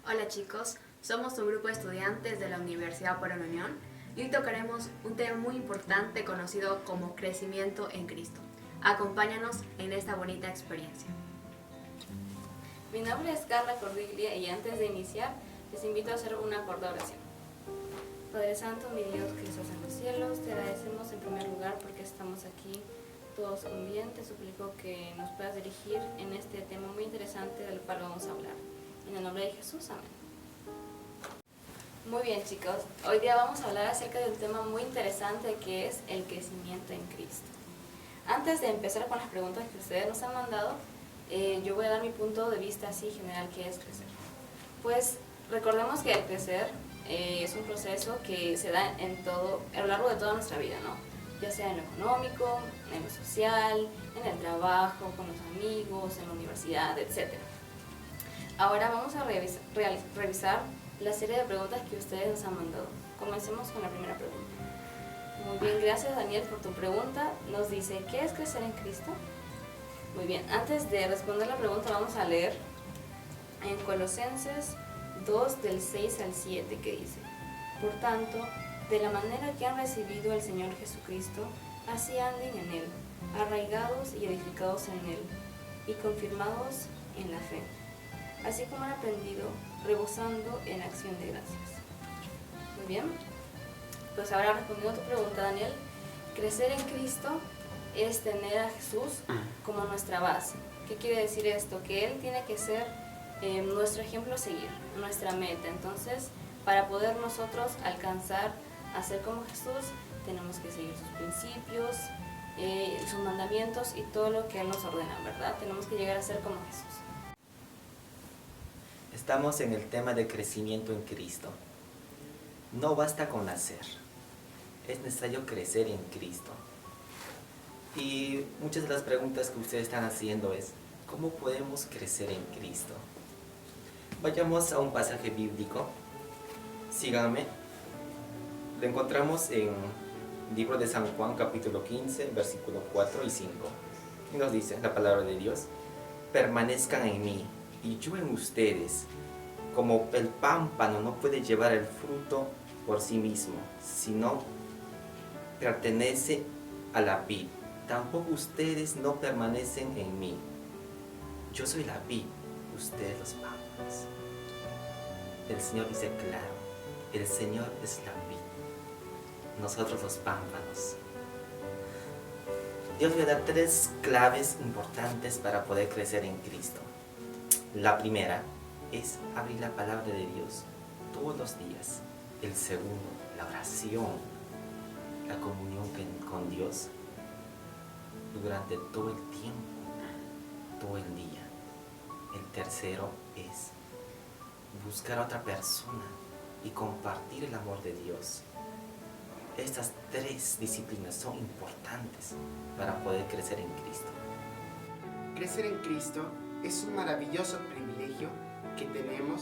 Hola chicos, somos un grupo de estudiantes de la Universidad Por la Unión y hoy tocaremos un tema muy importante conocido como crecimiento en Cristo. Acompáñanos en esta bonita experiencia. Mi nombre es Carla Cordiglia y antes de iniciar les invito a hacer una corta oración. Padre Santo, mi Dios que estás en los cielos, te agradecemos en primer lugar porque estamos aquí todos con bien. Te suplico que nos puedas dirigir en este tema muy interesante del cual vamos a hablar. En el nombre de Jesús, amén. Muy bien chicos, hoy día vamos a hablar acerca de un tema muy interesante que es el crecimiento en Cristo. Antes de empezar con las preguntas que ustedes nos han mandado, yo voy a dar mi punto de vista así general que es crecer. Pues recordemos que el crecer es un proceso que se da a lo largo de toda nuestra vida, ¿no? Ya sea en lo económico, en lo social, en el trabajo, con los amigos, en la universidad, etc. Ahora vamos a revisar la serie de preguntas que ustedes nos han mandado. Comencemos con la primera pregunta. Muy bien, gracias Daniel por tu pregunta. Nos dice, ¿qué es crecer en Cristo? Muy bien, antes de responder la pregunta vamos a leer en Colosenses 2 del 6 al 7 que dice: Por tanto, de la manera que han recibido al Señor Jesucristo, así anden en Él, arraigados y edificados en Él, y confirmados en la fe, así como han aprendido, rebosando en acción de gracias. Muy bien, pues ahora respondiendo a tu pregunta, Daniel, crecer en Cristo es tener a Jesús como nuestra base. ¿Qué quiere decir esto? Que Él tiene que ser nuestro ejemplo a seguir, nuestra meta. Entonces, para poder nosotros alcanzar a ser como Jesús, tenemos que seguir sus principios, sus mandamientos y todo lo que Él nos ordena, ¿verdad? Tenemos que llegar a ser como Jesús. Estamos en el tema de crecimiento en Cristo. No basta con nacer, es necesario crecer en Cristo. Y muchas de las preguntas que ustedes están haciendo es, ¿cómo podemos crecer en Cristo? Vayamos a un pasaje bíblico. Síganme. Lo encontramos en el libro de San Juan, capítulo 15, versículos 4 y 5. Y nos dice la palabra de Dios: permanezcan en mí y yo en ustedes. Como el pámpano no puede llevar el fruto por sí mismo, sino pertenece a la vid, tampoco ustedes no permanecen en mí. Yo soy la vid, ustedes los pámpanos. El Señor dice claro, el Señor es la vid, nosotros los pámpanos. Dios me da 3 claves importantes para poder crecer en Cristo. La primera es abrir la palabra de Dios todos los días. El segundo, la oración, la comunión con Dios durante todo el tiempo, todo el día. El tercero es buscar a otra persona y compartir el amor de Dios. Estas 3 disciplinas son importantes para poder crecer en Cristo. Crecer en Cristo es un maravilloso privilegio que tenemos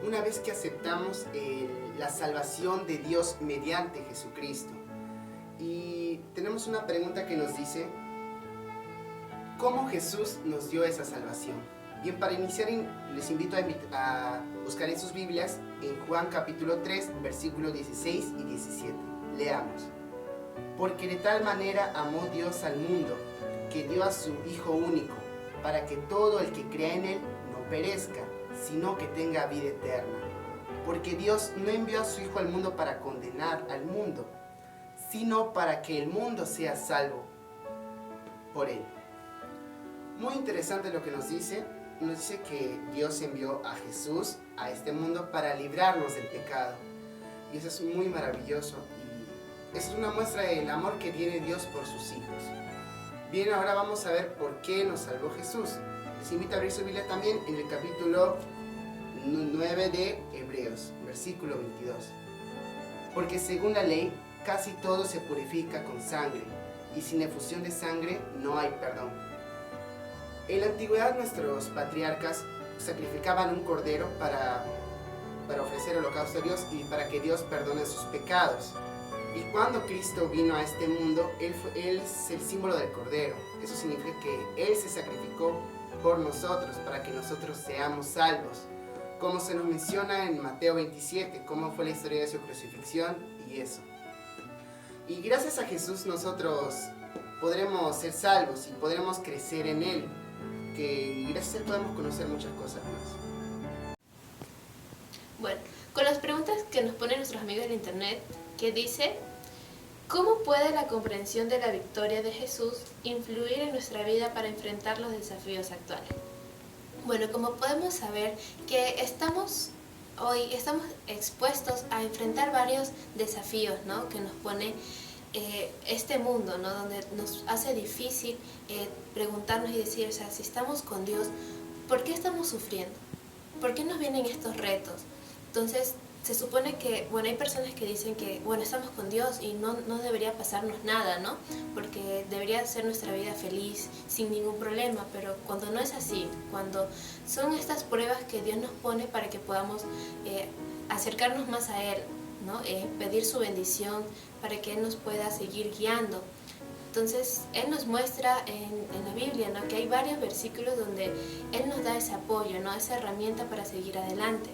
una vez que aceptamos la salvación de Dios mediante Jesucristo. Y tenemos una pregunta que nos dice, ¿cómo Jesús nos dio esa salvación? Bien, para iniciar les invito a buscar en sus Biblias en Juan capítulo 3, versículos 16 y 17. Leamos. Porque de tal manera amó Dios al mundo, que dio a su Hijo único, para que todo el que crea en Él no perezca, sino que tenga vida eterna. Porque Dios no envió a su Hijo al mundo para condenar al mundo, sino para que el mundo sea salvo por Él. Muy interesante lo que nos dice que Dios envió a Jesús a este mundo para librarnos del pecado. Y eso es muy maravilloso y eso es una muestra del amor que tiene Dios por sus hijos. Bien, ahora vamos a ver por qué nos salvó Jesús. Les invito a abrir su Biblia también en el capítulo 9 de Hebreos, versículo 22. Porque según la ley, casi todo se purifica con sangre, y sin efusión de sangre no hay perdón. En la antigüedad nuestros patriarcas sacrificaban un cordero para ofrecer holocausto a Dios y para que Dios perdone sus pecados. Y cuando Cristo vino a este mundo, Él es el símbolo del cordero. Eso significa que Él se sacrificó por nosotros, para que nosotros seamos salvos. como se nos menciona en Mateo 27, cómo fue la historia de su crucifixión y eso. Y gracias a Jesús nosotros podremos ser salvos y podremos crecer en Él, que gracias a Él podemos conocer muchas cosas más. Bueno, con las preguntas que nos ponen nuestros amigos en internet, que dice, ¿cómo puede la comprensión de la victoria de Jesús influir en nuestra vida para enfrentar los desafíos actuales? Bueno, como podemos saber que estamos expuestos a enfrentar varios desafíos, ¿no?, que nos pone este mundo, ¿no?, donde nos hace difícil preguntarnos y decir, o sea, si estamos con Dios, ¿por qué estamos sufriendo? ¿Por qué nos vienen estos retos? Entonces, se supone que, bueno, hay personas que dicen que, bueno, estamos con Dios y no debería pasarnos nada, ¿no? Porque debería ser nuestra vida feliz, sin ningún problema, pero cuando no es así, cuando son estas pruebas que Dios nos pone para que podamos acercarnos más a Él, ¿no? Pedir su bendición para que Él nos pueda seguir guiando. Entonces, Él nos muestra en la Biblia, ¿no?, que hay varios versículos donde Él nos da ese apoyo, ¿no?, esa herramienta para seguir adelante.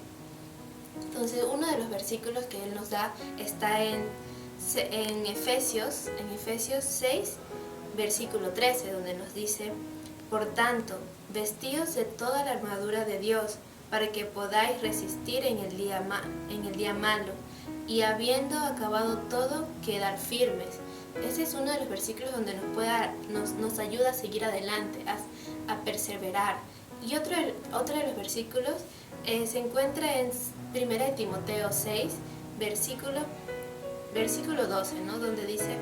Entonces, uno de los versículos que Él nos da está en Efesios 6, versículo 13, donde nos dice, por tanto, vestíos de toda la armadura de Dios, para que podáis resistir en el día malo, y habiendo acabado todo, quedar firmes. Ese es uno de los versículos donde nos ayuda a seguir adelante, a perseverar. Y otro de los versículos se encuentra en 1 Timoteo 6, versículo 12, ¿no?, donde dice,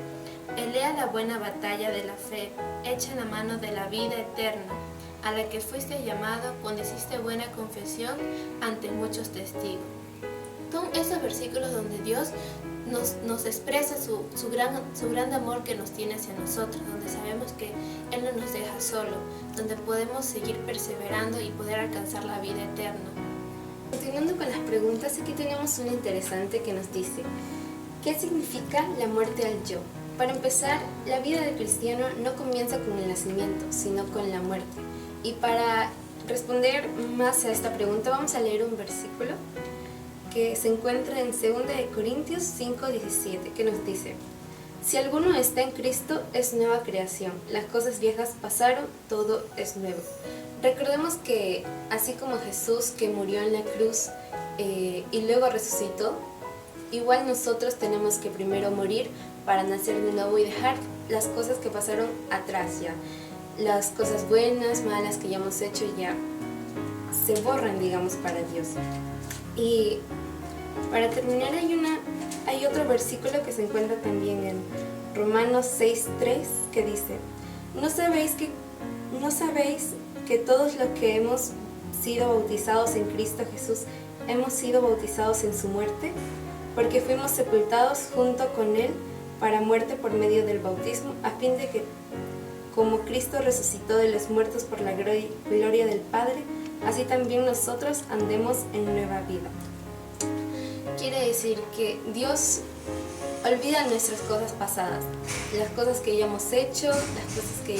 pelea la buena batalla de la fe, echa la mano de la vida eterna, a la que fuiste llamado cuando hiciste buena confesión ante muchos testigos. Son esos versículos donde Dios nos expresa su gran amor que nos tiene hacia nosotros, donde sabemos que Él no nos deja solo, donde podemos seguir perseverando y poder alcanzar la vida eterna. Continuando con las preguntas, aquí tenemos una interesante que nos dice, ¿qué significa la muerte al yo? Para empezar, la vida del cristiano no comienza con el nacimiento, sino con la muerte. Y para responder más a esta pregunta, vamos a leer un versículo que se encuentra en 2 Corintios 5:17, que nos dice, si alguno está en Cristo, es nueva creación, las cosas viejas pasaron, todo es nuevo. Recordemos que así como Jesús, que murió en la cruz y luego resucitó, igual nosotros tenemos que primero morir para nacer de nuevo y dejar las cosas que pasaron atrás ya. Las cosas buenas, malas que ya hemos hecho ya se borran, digamos, para Dios. Y para terminar hay otro versículo que se encuentra también en Romanos 6:3 que dice, ¿no sabéis que todos los que hemos sido bautizados en Cristo Jesús hemos sido bautizados en su muerte? Porque fuimos sepultados junto con Él para muerte por medio del bautismo, a fin de que, como Cristo resucitó de los muertos por la gloria del Padre, así también nosotros andemos en nueva vida. Quiere decir que Dios olvida nuestras cosas pasadas, las cosas que ya hemos hecho, las cosas que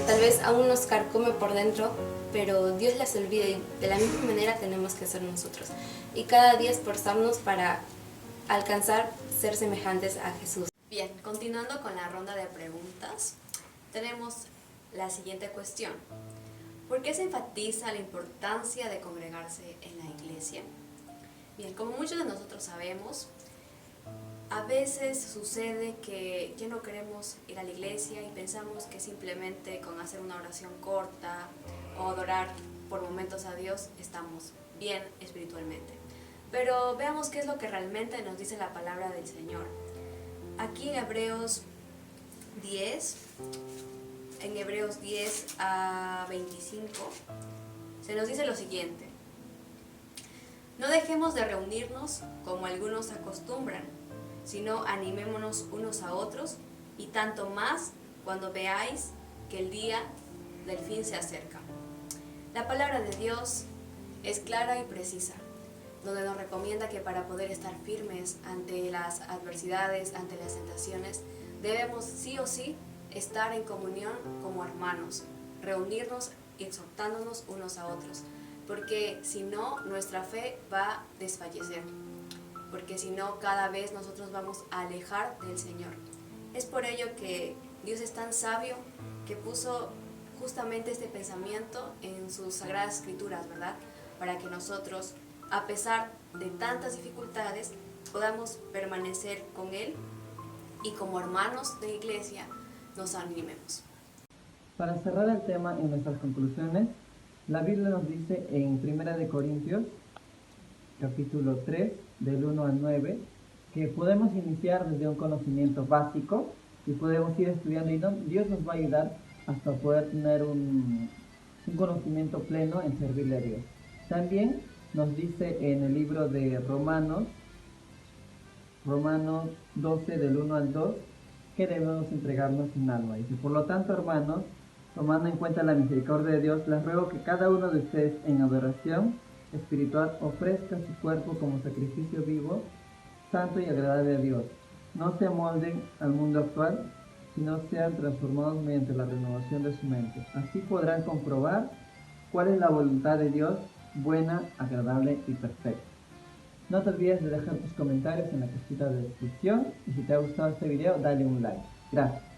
tal vez aún nos carcome por dentro, pero Dios las olvida y de la misma manera tenemos que ser nosotros. Y cada día esforzarnos para alcanzar ser semejantes a Jesús. Bien, continuando con la ronda de preguntas, tenemos la siguiente cuestión. ¿Por qué se enfatiza la importancia de congregarse en la iglesia? Bien, como muchos de nosotros sabemos, a veces sucede que ya no queremos ir a la iglesia y pensamos que simplemente con hacer una oración corta o adorar por momentos a Dios estamos bien espiritualmente. Pero veamos qué es lo que realmente nos dice la palabra del Señor. Aquí en Hebreos 10 a 25, se nos dice lo siguiente. No dejemos de reunirnos como algunos acostumbran, sino animémonos unos a otros, y tanto más cuando veáis que el día del fin se acerca. La palabra de Dios es clara y precisa, donde nos recomienda que para poder estar firmes ante las adversidades, ante las tentaciones, debemos sí o sí estar en comunión como hermanos, reunirnos y exhortándonos unos a otros. porque si no, nuestra fe va a desfallecer, porque si no, cada vez nosotros vamos a alejar del Señor. Es por ello que Dios es tan sabio que puso justamente este pensamiento en sus sagradas escrituras, ¿verdad? Para que nosotros, a pesar de tantas dificultades, podamos permanecer con Él y como hermanos de iglesia nos animemos. Para cerrar el tema en nuestras conclusiones, la Biblia nos dice en 1 Corintios, capítulo 3, del 1 al 9, que podemos iniciar desde un conocimiento básico y podemos ir estudiando y Dios nos va a ayudar hasta poder tener un conocimiento pleno en servirle a Dios. También nos dice en el libro de Romanos 12 del 1 al 2, que debemos entregarnos sin alma. Dice, por lo tanto, hermanos, tomando en cuenta la misericordia de Dios, les ruego que cada uno de ustedes en adoración espiritual ofrezca su cuerpo como sacrificio vivo, santo y agradable a Dios. No se amolden al mundo actual, sino sean transformados mediante la renovación de su mente. Así podrán comprobar cuál es la voluntad de Dios, buena, agradable y perfecta. No te olvides de dejar tus comentarios en la cajita de descripción y si te ha gustado este video, dale un like. Gracias.